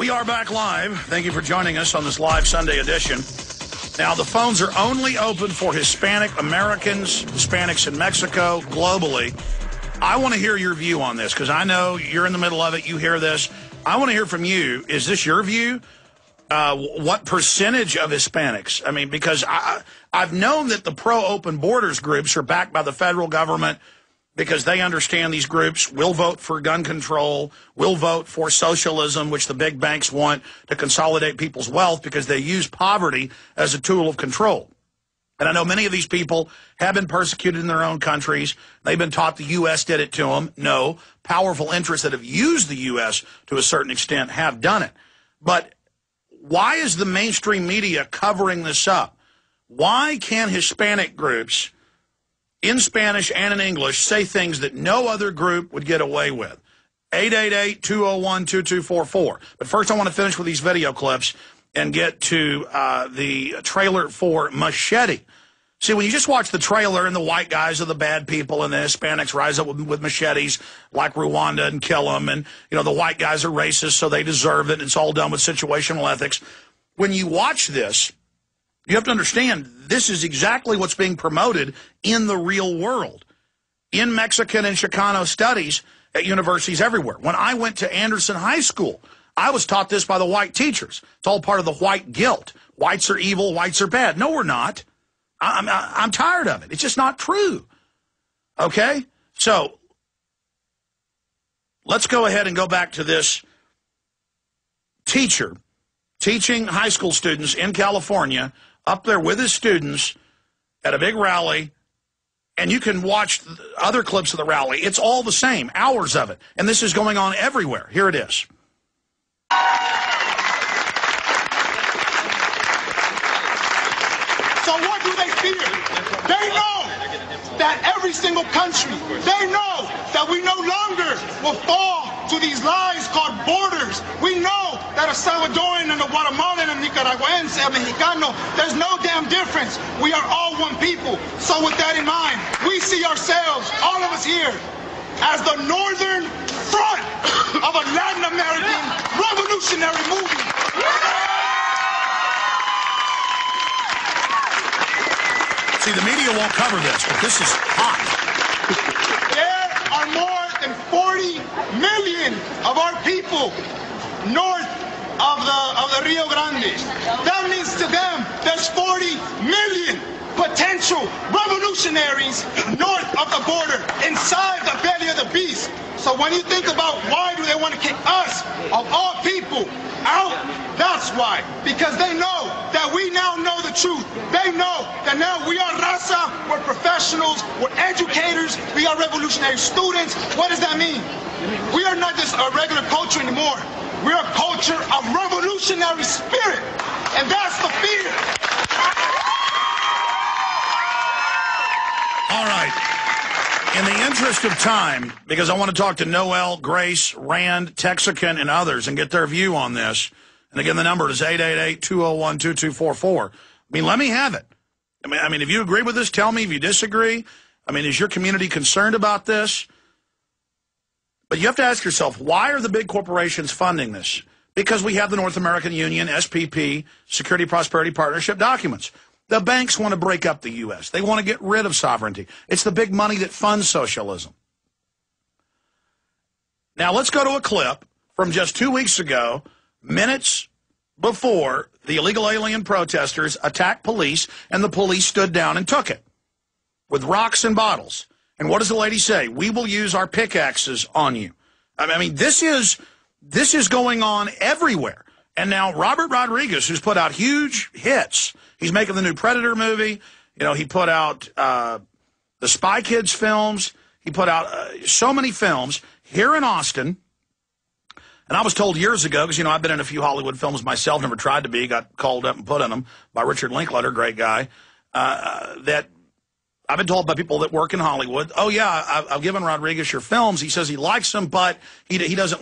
We are back live. Thank you for joining us on this live Sunday edition. Now, the phones are only open for Hispanic Americans, Hispanics in Mexico, globally. I want to hear your view on this because I know you're in the middle of it. You hear this. I want to hear from you. Is this your view? What percentage of Hispanics? I mean, because I've known that the pro-open borders groups are backed by the federal government because they understand these groups will vote for gun control, will vote for socialism, which the big banks want to consolidate people's wealth because they use poverty as a tool of control. And I know many of these people have been persecuted in their own countries. They've been taught the U.S. did it to them. No, powerful interests that have used the U.S. to a certain extent have done it. But why is the mainstream media covering this up? Why can Hispanic groups in Spanish and in English say things that no other group would get away with? 888-201-2244. But first I want to finish with these video clips and get to the trailer for Machete. See, when you just watch the trailer and the white guys are the bad people and the Hispanics rise up with machetes like Rwanda and kill them, and you know the white guys are racist so they deserve it, and it's all done with situational ethics. When you watch this, you have to understand this is exactly what's being promoted in the real world. In Mexican and Chicano studies at universities everywhere. When I went to Anderson High School, I was taught this by the white teachers. It's all part of the white guilt. Whites are evil, whites are bad. No, we're not. I'm tired of it. It's just not true. Okay? So, let's go ahead and go back to this teacher teaching high school students in California up there with his students at a big rally, and you can watch other clips of the rally. It's all the same, hours of it. And this is going on everywhere. Here it is. So what do they fear? They know that every single country, they know that we no longer will fall to these lies called borders. We know that a Salvadoran and a Guatemalan and Nicaraguense and Mexicano, there's no damn difference. We are all one people. So with that in mind, we see ourselves, all of us here, as the northern front of a Latin American revolutionary movement. See, the media won't cover this, but this is hot. There are more than 40 million of our people north of the Rio Grande. That means to them, there's 40 million potential revolutionaries north of the border, inside the belly of the beast. So when you think about why do they want to kick us, of all people, out, that's why. Because they know that we now know the truth. They know that now we are raza, we're professionals, we're educators, we are revolutionary students. What does that mean? We are not just a regular culture anymore. We're a culture of revolutionary spirit. And that's the fear. All right. In the interest of time, because I want to talk to Noel, Grace, Rand, Texican, and others and get their view on this. And again, the number is 888-201-2244. I mean, let me have it. I mean, if you agree with this, tell me. If you disagree, I mean, is your community concerned about this? But you have to ask yourself, why are the big corporations funding this? Because we have the North American Union, SPP, Security Prosperity Partnership documents. The banks want to break up the U.S. They want to get rid of sovereignty. It's the big money that funds socialism. Now, let's go to a clip from just 2 weeks ago, minutes before the illegal alien protesters attacked police, and the police stood down and took it with rocks and bottles. And what does the lady say? We will use our pickaxes on you. I mean, this is going on everywhere. And now Robert Rodriguez, who's put out huge hits, he's making the new Predator movie. You know, he put out the Spy Kids films. He put out so many films here in Austin. And I was told years ago, because, you know, I've been in a few Hollywood films myself, never tried to be, got called up and put in them by Richard Linklater, great guy, that I've been told by people that work in Hollywood, oh, yeah, I've given Rodriguez your films. He says he likes them, but he doesn't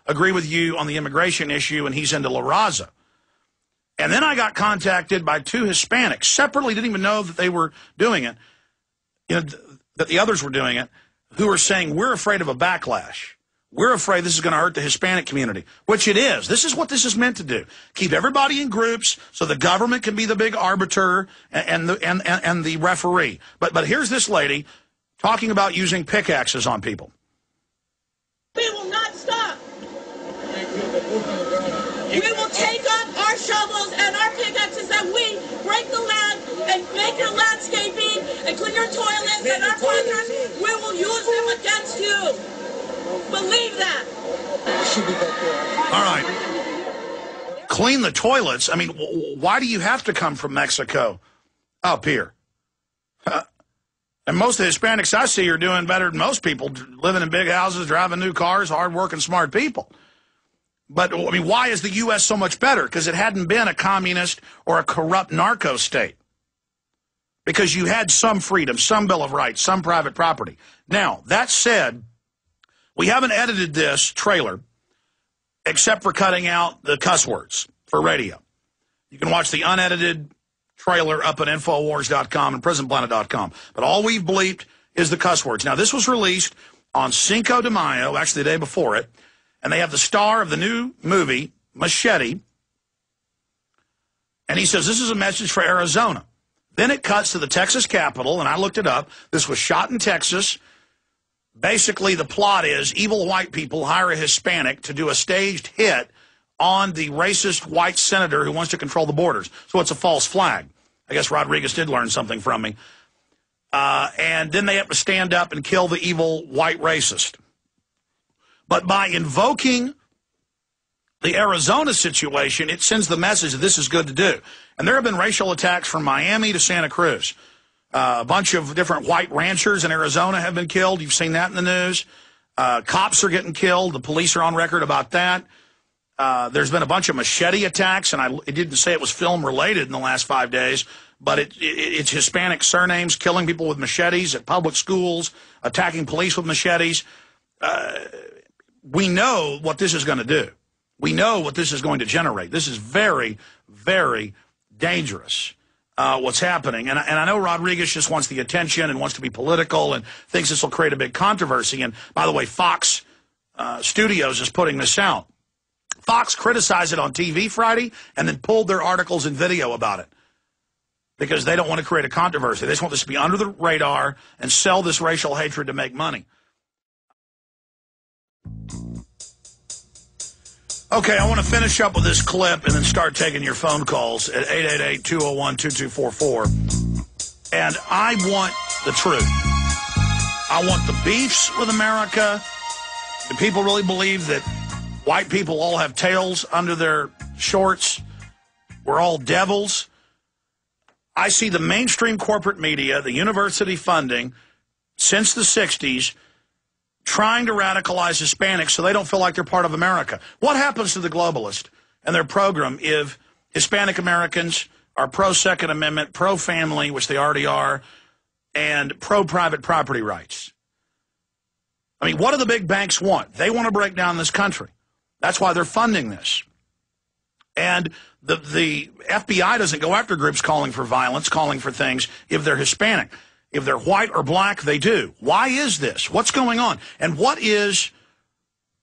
agree with you on the immigration issue, and he's into La Raza. And then I got contacted by two Hispanics, separately, didn't even know that they were doing it, you know, that the others were doing it, who were saying, we're afraid of a backlash. We're afraid this is going to hurt the Hispanic community, which it is. This is what this is meant to do. Keep everybody in groups so the government can be the big arbiter and the referee. But here's this lady talking about using pickaxes on people. We will not stop. We will take up our shovels and our pickaxes and we break the land and make your landscaping and clean your toilets and our partners. We will use them against you. Believe that. All right. Clean the toilets. I mean, why do you have to come from Mexico up here? And most of the Hispanics I see are doing better than most people, living in big houses, driving new cars, hard-working, smart people. But, I mean, why is the U.S. so much better? Because it hadn't been a communist or a corrupt narco state. Because you had some freedom, some Bill of Rights, some private property. Now, that said, we haven't edited this trailer except for cutting out the cuss words for radio. You can watch the unedited trailer up at Infowars.com and PrisonPlanet.com. But all we've bleeped is the cuss words. Now, this was released on Cinco de Mayo, actually the day before it, and they have the star of the new movie, Machete, and he says, this is a message for Arizona. Then it cuts to the Texas Capitol, and I looked it up. This was shot in Texas. Basically, the plot is evil white people hire a Hispanic to do a staged hit on the racist white senator who wants to control the borders. So it's a false flag. I guess Rodriguez did learn something from me. And then they have to stand up and kill the evil white racist. But by invoking the Arizona situation, it sends the message that this is good to do. And there have been racial attacks from Miami to Santa Cruz. A bunch of different white ranchers in Arizona have been killed. You've seen that in the news. Cops are getting killed. The police are on record about that. There's been a bunch of machete attacks, and it didn't say it was film-related in the last 5 days, but it's Hispanic surnames killing people with machetes at public schools, attacking police with machetes. We know what this is going to do. We know what this is going to generate. This is very, very dangerous, what's happening. And I know Rodriguez just wants the attention and wants to be political and thinks this will create a big controversy. And, by the way, Fox Studios is putting this out. Fox criticized it on TV Friday and then pulled their articles and video about it because they don't want to create a controversy. They just want this to be under the radar and sell this racial hatred to make money. Okay, I want to finish up with this clip and then start taking your phone calls at 888-201-2244. And I want the truth. I want the beefs with America. Do people really believe that white people all have tails under their shorts? We're all devils. I see the mainstream corporate media, the university funding, since the 60s, trying to radicalize Hispanics so they don't feel like they're part of America. What happens to the globalists and their program if Hispanic Americans are pro-Second Amendment, pro-family, which they already are, and pro-private property rights? I mean, what do the big banks want? They want to break down this country. That's why they're funding this. And the FBI doesn't go after groups calling for violence, calling for things if they're Hispanic. If they're white or black, they do. Why is this? What's going on? And what is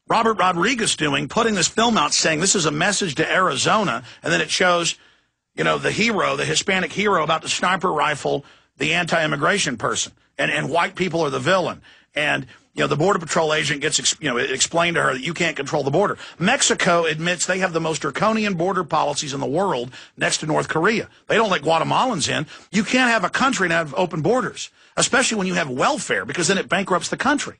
Robert Rodriguez doing, putting this film out saying this is a message to Arizona, and then it shows, you know, the hero, the Hispanic hero about to sniper rifle the anti-immigration person, and white people are the villain. And, you know, the Border Patrol agent gets, you know, it explained to her that you can't control the border. Mexico admits they have the most draconian border policies in the world next to North Korea. They don't let Guatemalans in. You can't have a country and have open borders, especially when you have welfare, because then it bankrupts the country.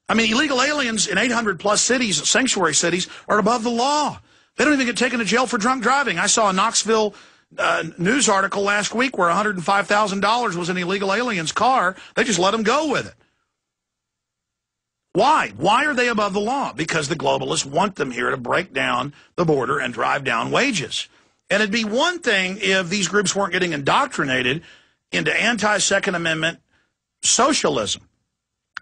I mean, illegal aliens in 800-plus cities, sanctuary cities, are above the law. They don't even get taken to jail for drunk driving. I saw a Knoxville news article last week where $105,000 was an illegal alien's car. They just let him go with it. Why? Why are they above the law? Because the globalists want them here to break down the border and drive down wages. And it'd be one thing if these groups weren't getting indoctrinated into anti-Second Amendment socialism.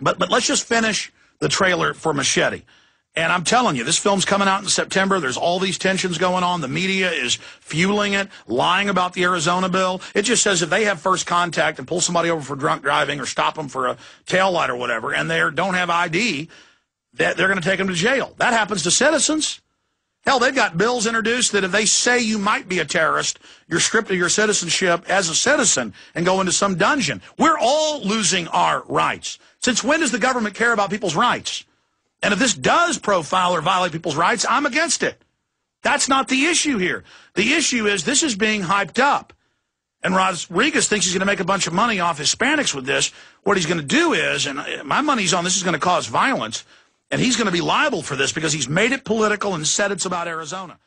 But let's just finish the trailer for Machete. And I'm telling you, this film's coming out in September. There's all these tensions going on. The media is fueling it, lying about the Arizona bill. It just says if they have first contact and pull somebody over for drunk driving or stop them for a taillight or whatever, and they don't have ID, they're going to take them to jail. That happens to citizens. Hell, they've got bills introduced that if they say you might be a terrorist, you're stripped of your citizenship as a citizen and go into some dungeon. We're all losing our rights. Since when does the government care about people's rights? And if this does profile or violate people's rights, I'm against it. That's not the issue here. The issue is this is being hyped up. And Rodriguez thinks he's going to make a bunch of money off Hispanics with this. What he's going to do is, and my money's on this is going to cause violence, and he's going to be liable for this because he's made it political and said it's about Arizona.